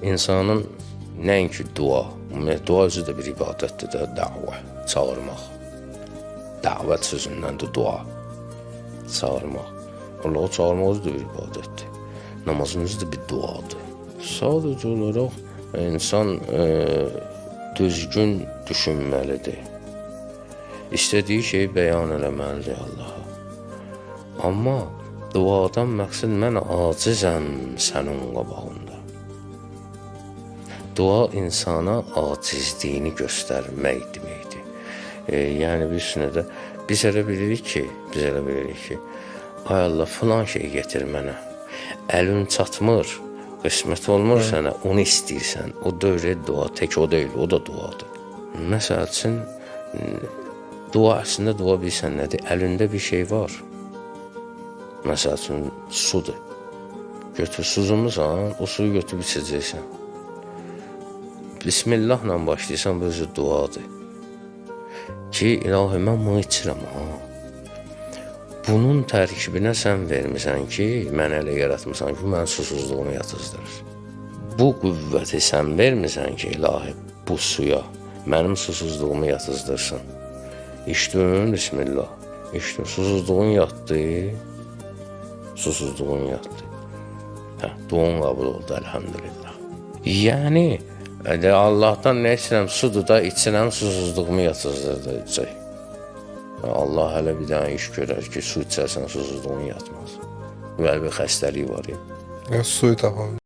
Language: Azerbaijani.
İnsanın nəinki dua, dua özü də bir ibadətdir də, dəvə, çağırmaq. Dəvət sözündən də dua, çağırmaq. Allah'ı çağırmaq özü də bir ibadətdir. Namazın özü də bir duadır. Sadəcə olaraq insan düzgün düşünməlidir. İstədiyi şeyi bəyan eləməlidir Allaha. Amma duadan məqsəd mən acizəm sənin qabağında. Dua insana acizliyini göstərmək deməkdir. Yəni biz elə bilirik ki, ay Allah filan şey getir mənə. Əlin çatmır, qismət olmur sənə, onu istəyirsən. O dövrə dua, tək o deyil, o da duadır. Məsəl üçün, dua əslində dua bilsən nədir? Əlində bir şey var. Məsəl üçün, sudur. Götür suzumusan, o suyu götürüb içəcəksən. Bismillahla başlayırsan, bu özü duadır. Ki, ilahi, mən bunu içirəm, ha. Bunun tərkibinə sən vermirsən ki, mənə elə yaratmışsan ki, mənim susuzluğumu yatızdırır. Bu qüvvəti sən vermirsən ki, ilahi, bu suya mənim susuzluğumu yatızdırsın. İçdin, bismillah. İçdin, susuzluğun yatdı. Duan qəbul oldu, əlhamdülillah. Yəni, Allah'tan nə istəyirəm, sudur da içirəm, susuzluğumu yatızdıracaq. Allah hələ bir dənə iş görər ki, su içərsən, susuzluğun yatmaz. Belə bir xəstəlik var ya. Suyu tapalım.